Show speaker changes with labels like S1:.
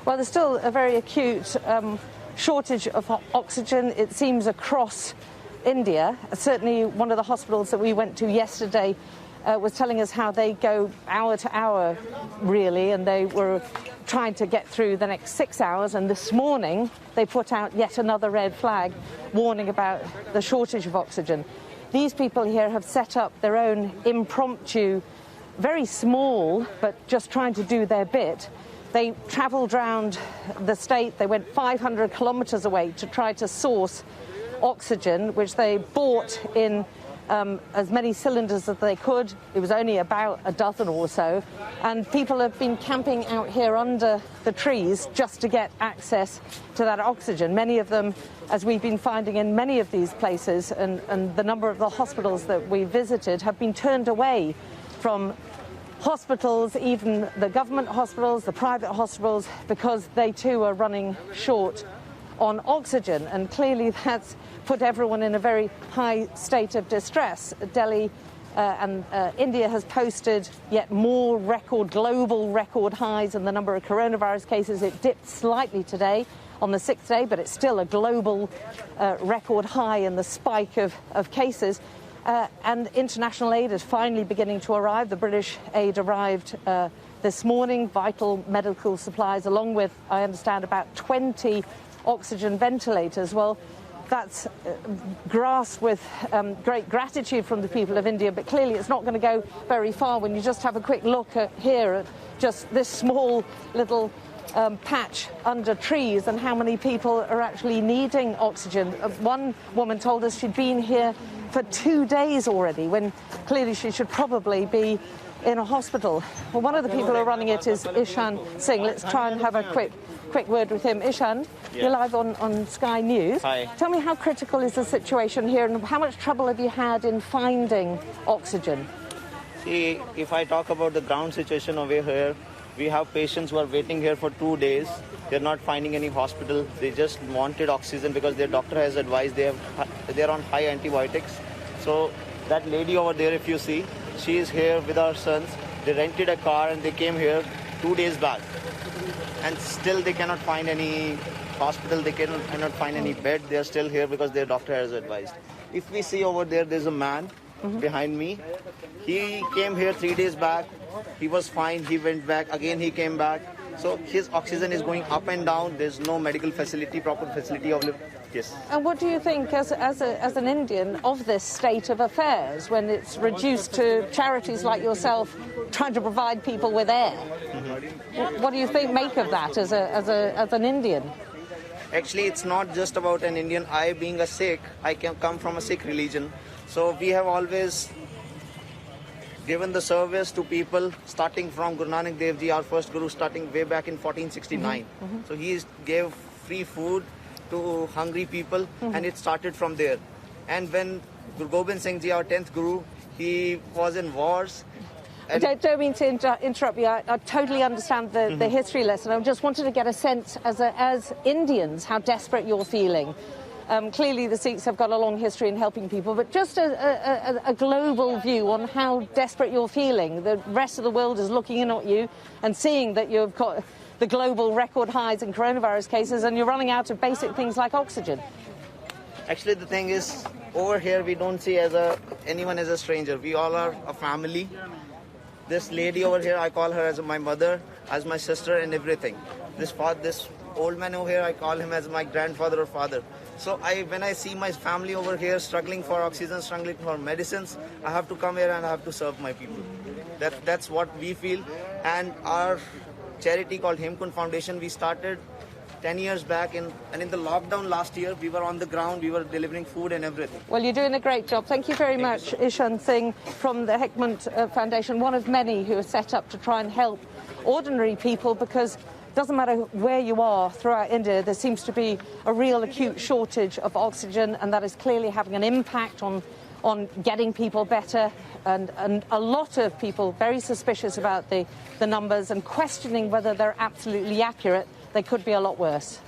S1: Well, there's still a very acute shortage of oxygen, it seems, across India. Certainly one of the hospitals that we went to yesterday was telling us how they go hour to hour, really, and they were trying to get through the next 6 hours. And this morning they put out yet another red flag warning about the shortage of oxygen. These people here have set up their own impromptu, very small, but just trying to do their bit. They travelled around the state. They went 500 kilometres away to try to source oxygen, which they bought in as many cylinders as they could. It was only about a dozen or so. And people have been camping out here under the trees just to get access to that oxygen. Many of them, as we've been finding in many of these places, and the number of the hospitals that we visited, have been turned away from hospitals, even the government hospitals, the private hospitals, because they too are running short on oxygen. And clearly that's put everyone in a very high state of distress. Delhi and India has posted yet more global record highs in the number of coronavirus cases. It dipped slightly today on the 6th day, but it's still a global record high in the spike of cases. And international aid is finally beginning to arrive. The British aid arrived this morning, vital medical supplies, along with, I understand, about 20 oxygen ventilators. Well, that's grasped with great gratitude from the people of India, but clearly it's not going to go very far when you just have a quick look here at just this small little patch under trees and how many people are actually needing oxygen. One woman told us she'd been here for 2 days already, when clearly she should probably be in a hospital. Well, one of the people who are running it is Ishan Singh. Let's try and have a quick word with him. Ishan, you're live on Sky News.
S2: Hi.
S1: Tell me, how critical is the situation here, and how much trouble have you had in finding oxygen?
S2: See, if I talk about the ground situation over here, we have patients who are waiting here for 2 days. They're not finding any hospital. They just wanted oxygen because their doctor has advised they're on high antibiotics. So that lady over there, if you see, she is here with our sons. They rented a car and they came here 2 days back. And still they cannot find any hospital, they cannot find any bed. They are still here because their doctor has advised. If we see over there, there's a man behind me. He came here 3 days back. He was fine. He went back. Again, he came back. So his oxygen is going up and down. There's no medical facility, proper facility available. Yes.
S1: And what do you think, as an Indian, of this state of affairs when it's reduced to charities like yourself trying to provide people with air? What do you make of that as an Indian?
S2: Actually, it's not just about an Indian. I, being a Sikh, I come from a Sikh religion. So we have always given the service to people, starting from Guru Nanak Dev Ji, our first Guru, starting way back in 1469. So he gave free food to hungry people, and it started from there. And when Guru Gobind Singh Ji, our 10th Guru, he was in wars.
S1: Don't mean to interrupt you. I totally understand the history lesson. I just wanted to get a sense, as Indians, how desperate you're feeling. Clearly the Sikhs have got a long history in helping people, but just a global view on how desperate you're feeling. The rest of the world is looking in at you and seeing that you've got the global record highs in coronavirus cases and you're running out of basic things like oxygen.
S2: Actually, the thing is, over here we don't see anyone as a stranger. We all are a family. This lady over here, I call her as my mother, as my sister and everything. This old man over here, I call him as my grandfather or father. So when I see my family over here struggling for oxygen, struggling for medicines, I have to come here and I have to serve my people. That's what we feel. And our charity called Hemkund Foundation, we started 10 years back, and in the lockdown last year, we were on the ground, we were delivering food and everything.
S1: Well, you're doing a great job. Thank you very much, Ishan Singh from the Hemkund Foundation, one of many who are set up to try and help ordinary people, because it doesn't matter where you are throughout India, there seems to be a real acute shortage of oxygen, and that is clearly having an impact on getting people better, and a lot of people very suspicious about the numbers and questioning whether they're absolutely accurate. They could be a lot worse.